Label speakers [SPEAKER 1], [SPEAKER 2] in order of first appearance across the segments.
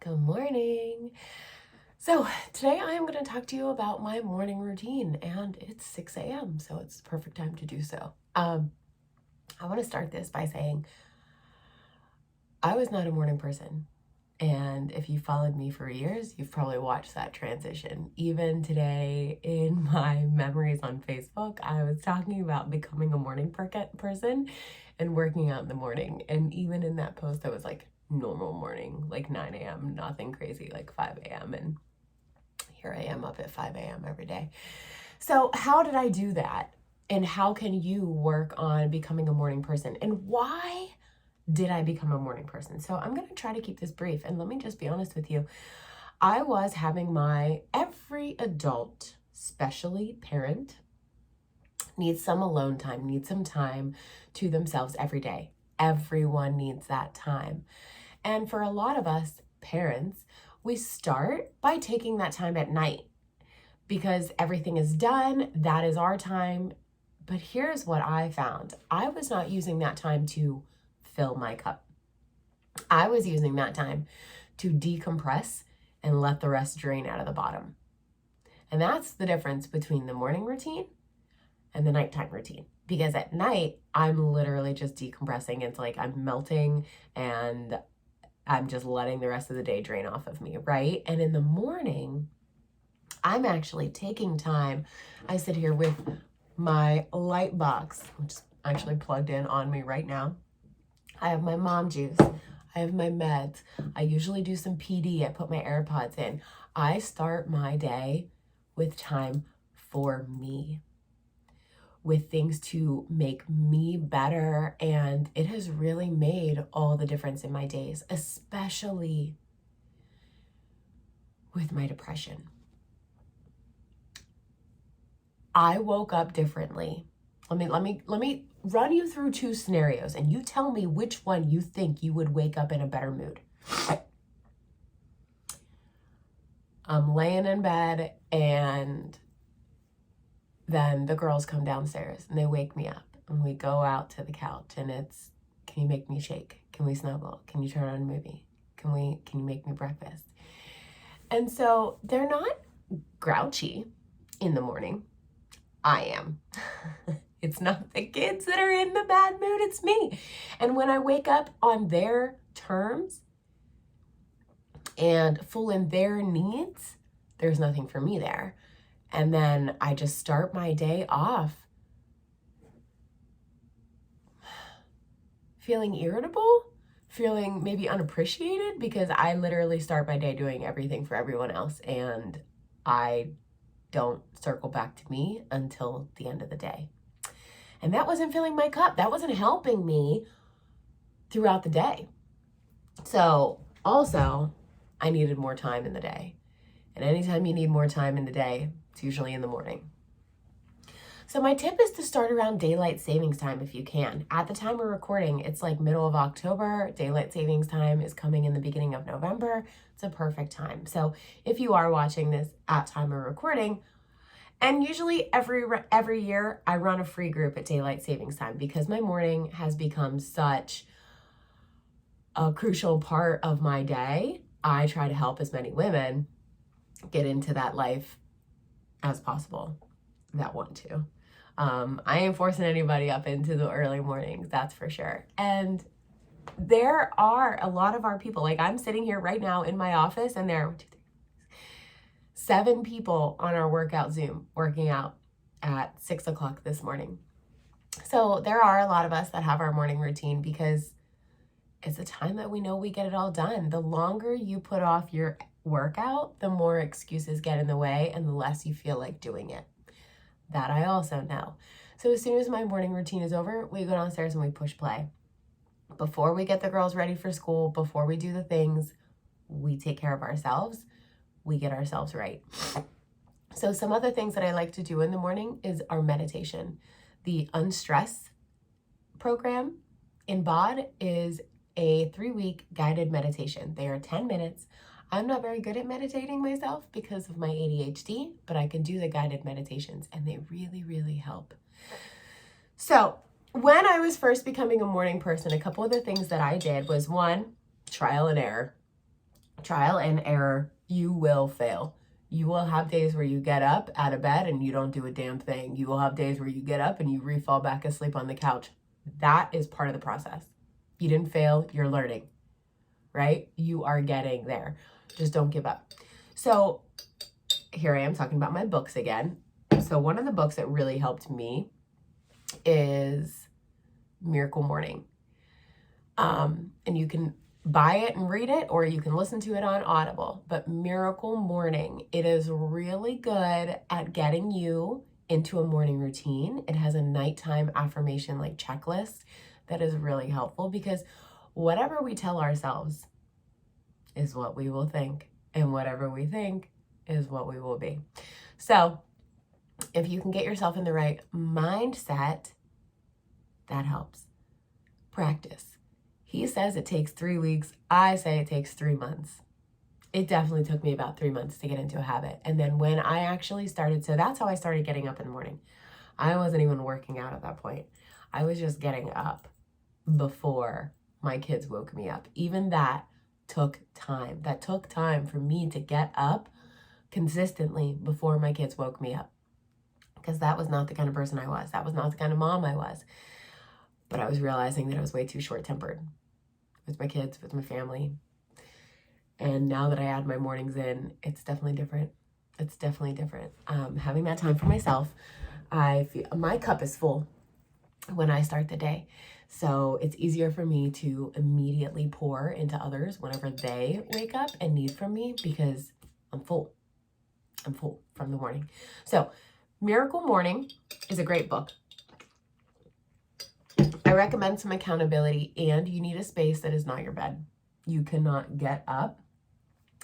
[SPEAKER 1] Good morning. So today I am going to talk to you about my morning routine, and it's 6 a.m., so it's the perfect time to do so. I want to start this by saying I was not a morning person. And if you followed me for years, you've probably watched that transition. Even today in my memories on Facebook, I was talking about becoming a morning person and working out in the morning. And even in that post, I was like, normal morning, like 9 a.m., nothing crazy, like 5 a.m. And here I am up at 5 a.m. every day. So how did I do that? And how can you work on becoming a morning person? And why did I become a morning person? So I'm going to try to keep this brief. And let me just be honest with you. I was having every adult, especially parent, needs some alone time, needs some time to themselves every day. Everyone needs that time. And for a lot of us parents, we start by taking that time at night because everything is done. That is our time. But here's what I found. I was not using that time to fill my cup. I was using that time to decompress and let the rest drain out of the bottom. And that's the difference between the morning routine and the nighttime routine. Because at night, I'm literally just decompressing. It's like I'm melting and I'm just letting the rest of the day drain off of me, right? And in the morning, I'm actually taking time. I sit here with my light box, which is actually plugged in on me right now. I have my mom juice. I have my meds. I usually do some PD. I put my AirPods in. I start my day with time for me, with things to make me better. And it has really made all the difference in my days, especially with my depression. I woke up differently. Let me run you through two scenarios and you tell me which one you think you would wake up in a better mood. I'm laying in bed and then the girls come downstairs and they wake me up and we go out to the couch and it's, can you make me shake? Can we snuggle? Can you turn on a movie? Can you make me breakfast? And so they're not grouchy in the morning. I am. It's not the kids that are in the bad mood, it's me. And when I wake up on their terms and full in their needs, there's nothing for me there. And then I just start my day off feeling irritable, feeling maybe unappreciated, because I literally start my day doing everything for everyone else and I don't circle back to me until the end of the day. And that wasn't filling my cup. That wasn't helping me throughout the day. So also, I needed more time in the day. And anytime you need more time in the day, it's usually in the morning. So my tip is to start around daylight savings time if you can. At the time we're recording, it's like middle of October. Daylight savings time is coming in the beginning of November. It's a perfect time. So if you are watching this at time of recording, and usually every year I run a free group at daylight savings time because my morning has become such a crucial part of my day. I try to help as many women get into that life as possible that want to. I ain't forcing anybody up into the early mornings, that's for sure. And there are a lot of our people, like I'm sitting here right now in my office and there are 7 people on our workout Zoom working out at 6 o'clock this morning. So there are a lot of us that have our morning routine because it's a time that we know we get it all done. The longer you put off your workout, the more excuses get in the way and the less you feel like doing it. That I also know. So as soon as my morning routine is over, we go downstairs and we push play. Before we get the girls ready for school, before we do the things, we take care of ourselves. We get ourselves right. So some other things that I like to do in the morning is our meditation. The Unstress program in BOD is a 3-week guided meditation. They are 10 minutes. I'm not very good at meditating myself because of my ADHD, but I can do the guided meditations and they really, really help. So when I was first becoming a morning person, a couple of the things that I did was 1, trial and error. Trial and error, you will fail. You will have days where you get up out of bed and you don't do a damn thing. You will have days where you get up and you fall back asleep on the couch. That is part of the process. You didn't fail, you're learning, right? You are getting there. Just don't give up. So here I am talking about my books again. So one of the books that really helped me is Miracle Morning. And you can buy it and read it, or you can listen to it on Audible. But Miracle Morning, it is really good at getting you into a morning routine. It has a nighttime affirmation like checklist that is really helpful, because whatever we tell ourselves is what we will think, and whatever we think is what we will be. So if you can get yourself in the right mindset, that helps. Practice. He says it takes 3 weeks. I say it takes 3 months. It definitely took me about 3 months to get into a habit. And then when I actually started, so that's how I started getting up in the morning. I wasn't even working out at that point. I was just getting up before my kids woke me up. Even that took time. That took time for me to get up consistently before my kids woke me up, because that was not the kind of person I was. That was not the kind of mom I was. But I was realizing that I was way too short-tempered with my kids, with my family. And now that I add my mornings in, it's definitely different. It's definitely different. Having that time for myself, I feel my cup is full when I start the day. So it's easier for me to immediately pour into others whenever they wake up and need from me, because I'm full. I'm full from the morning. So Miracle Morning is a great book. I recommend some accountability, and you need a space that is not your bed. You cannot get up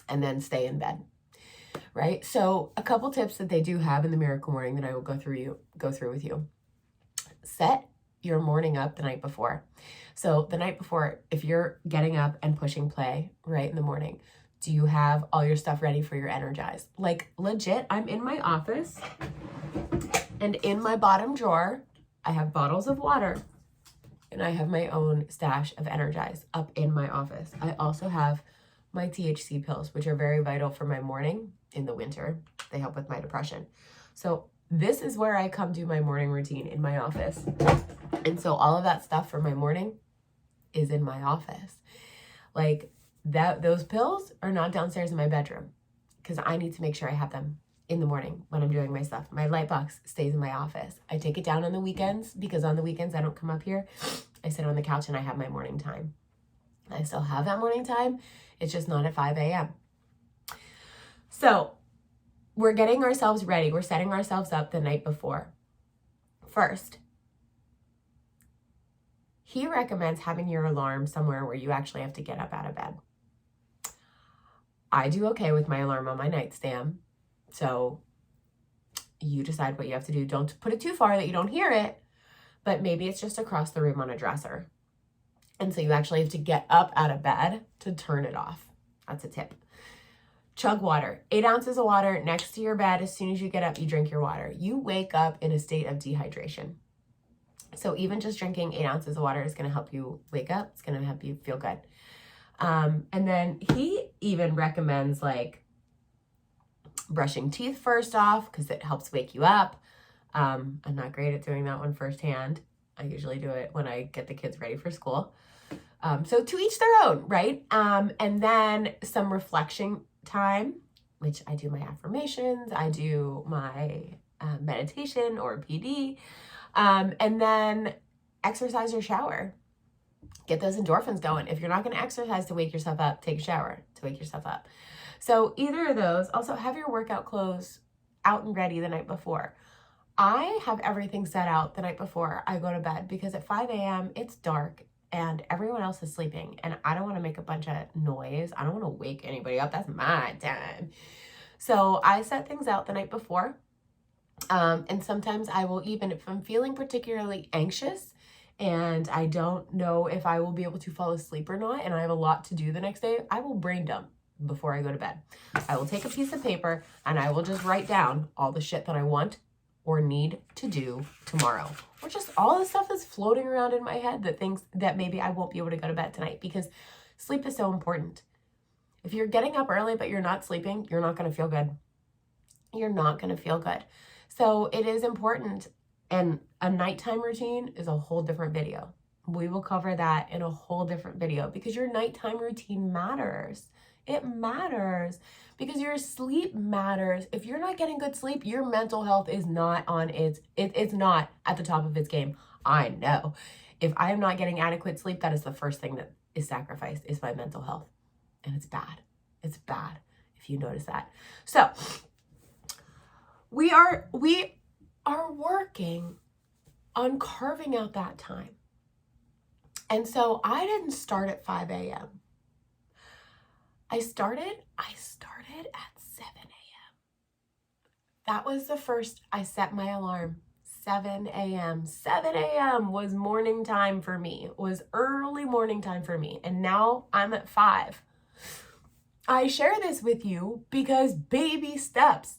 [SPEAKER 1] and then stay in bed, right? So a couple tips that they do have in the Miracle Morning that I will go through with you. Set your morning up the night before. So the night before, if you're getting up and pushing play right in the morning, do you have all your stuff ready for your Energize? Like legit, I'm in my office, and in my bottom drawer, I have bottles of water, and I have my own stash of Energize up in my office. I also have my THC pills, which are very vital for my morning in the winter. They help with my depression. So this is where I come do my morning routine, in my office. And so all of that stuff for my morning is in my office. Like that, those pills are not downstairs in my bedroom, because I need to make sure I have them in the morning when I'm doing my stuff. My light box stays in my office. I take it down on the weekends, because on the weekends I don't come up here. I sit on the couch and I have my morning time. I still have that morning time. It's just not at 5 a.m. So we're getting ourselves ready. We're setting ourselves up the night before. First, he recommends having your alarm somewhere where you actually have to get up out of bed. I do okay with my alarm on my nightstand. So you decide what you have to do. Don't put it too far that you don't hear it, but maybe it's just across the room on a dresser. And so you actually have to get up out of bed to turn it off. That's a tip. Chug water. 8 ounces of water next to your bed. As soon as you get up, you drink your water. You wake up in a state of dehydration. So even just drinking 8 ounces of water is going to help you wake up. It's going to help you feel good. And then he even recommends like brushing teeth first off, because it helps wake you up. I'm not great at doing that one firsthand. I usually do it when I get the kids ready for school. So to each their own, right? And then some reflection time, which I do my affirmations, I do my meditation or PD, and then exercise or shower. Get those endorphins going. If you're not going to exercise to wake yourself up, take a shower to wake yourself up. So either of those. Also have your workout clothes out and ready the night before. I have everything set out the night before I go to bed, because at 5 a.m. it's dark and everyone else is sleeping, and I don't want to make a bunch of noise. I don't want to wake anybody up. That's my time. So I set things out the night before. And sometimes I will, even if I'm feeling particularly anxious and I don't know if I will be able to fall asleep or not, and I have a lot to do the next day, I will brain dump before I go to bed. I will take a piece of paper and I will just write down all the shit that I want or need to do tomorrow, or just all the stuff that's floating around in my head, that things that maybe I won't be able to go to bed tonight, because sleep is so important. If you're getting up early but you're not sleeping, you're not going to feel good. You're not going to feel good. So it is important. And a nighttime routine is a whole different video. We will cover that in a whole different video because your nighttime routine matters. It matters because your sleep matters. If you're not getting good sleep, your mental health is not on it's not at the top of its game. I know. If I am not getting adequate sleep, that is the first thing that is sacrificed, is my mental health. And it's bad. It's bad if you notice that. So we are working on carving out that time. And so I didn't start at 5 a.m. I started at 7 a.m. That was the first, I set my alarm, 7 a.m. 7 a.m. was morning time for me, was early morning time for me. And now I'm at 5. I share this with you because baby steps.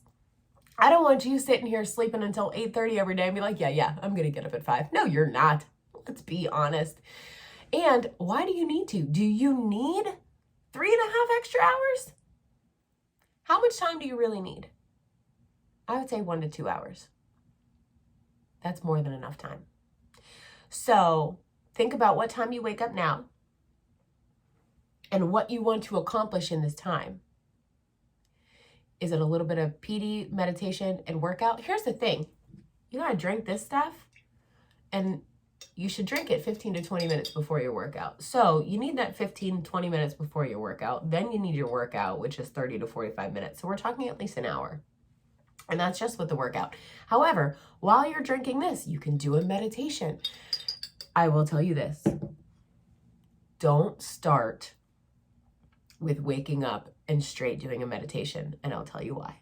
[SPEAKER 1] I don't want you sitting here sleeping until 8:30 every day and be like, yeah, I'm going to get up at 5. No, you're not. Let's be honest. And why do you need to? Do you need 3.5 extra hours? How much time do you really need? I would say 1 to 2 hours. That's more than enough time. So think about what time you wake up now and what you want to accomplish in this time. Is it a little bit of PD, meditation, and workout? Here's the thing. You gotta drink this stuff, and you should drink it 15 to 20 minutes before your workout. So you need that 15, 20 minutes before your workout. Then you need your workout, which is 30 to 45 minutes. So we're talking at least an hour. And that's just with the workout. However, while you're drinking this, you can do a meditation. I will tell you this. Don't start with waking up and straight doing a meditation. And I'll tell you why.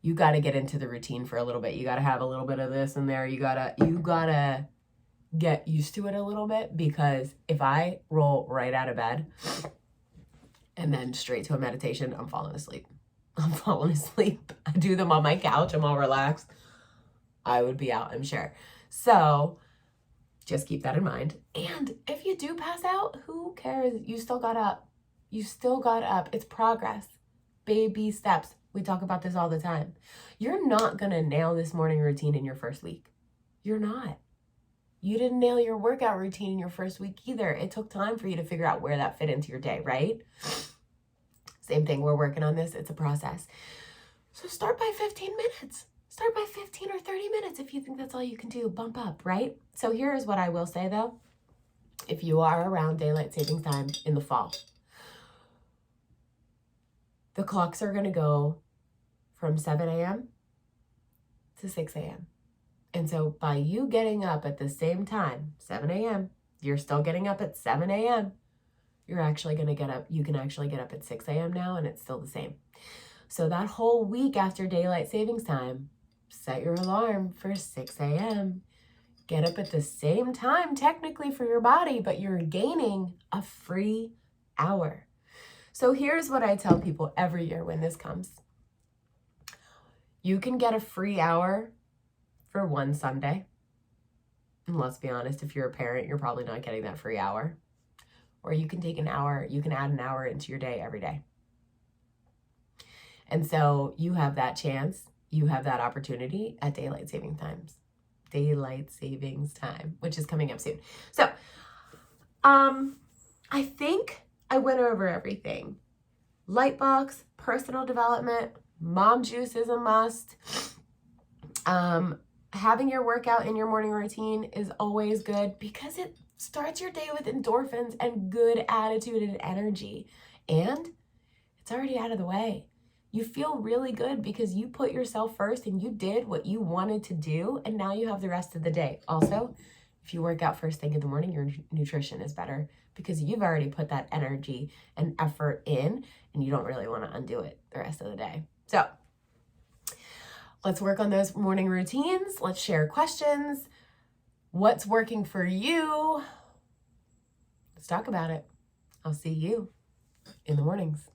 [SPEAKER 1] You got to get into the routine for a little bit. You got to have a little bit of this in there. You gotta get used to it a little bit, because if I roll right out of bed and then straight to a meditation, I'm falling asleep. I do them on my couch. I'm all relaxed. I would be out, I'm sure. So just keep that in mind. And if you do pass out, who cares? You still got up. It's progress. Baby steps. We talk about this all the time. You're not going to nail this morning routine in your first week. You're not. You didn't nail your workout routine in your first week either. It took time for you to figure out where that fit into your day, right? Same thing. We're working on this. It's a process. So start by 15 minutes. Start by 15 or 30 minutes if you think that's all you can do. Bump up, right? So here is what I will say, though. If you are around daylight savings time in the fall, the clocks are going to go from 7 a.m. to 6 a.m. And so by you getting up at the same time, 7 a.m., you're still getting up at 7 a.m., you're actually going to get up. You can actually get up at 6 a.m. now, and it's still the same. So that whole week after daylight savings time, set your alarm for 6 a.m. Get up at the same time, technically, for your body, but you're gaining a free hour. So here's what I tell people every year when this comes. You can get a free hour for one Sunday. And let's be honest, if you're a parent, you're probably not getting that free hour. Or you can take an hour, you can add an hour into your day every day. And so you have that chance, you have that opportunity at daylight savings time, which is coming up soon. So, I think I went over everything. Lightbox, personal development, mom juice is a must. Having your workout in your morning routine is always good because it starts your day with endorphins and good attitude and energy. And it's already out of the way. You feel really good because you put yourself first and you did what you wanted to do, and now you have the rest of the day. Also, if you work out first thing in the morning, your nutrition is better because you've already put that energy and effort in, and you don't really want to undo it the rest of the day. So let's work on those morning routines. Let's share questions. What's working for you? Let's talk about it. I'll see you in the mornings.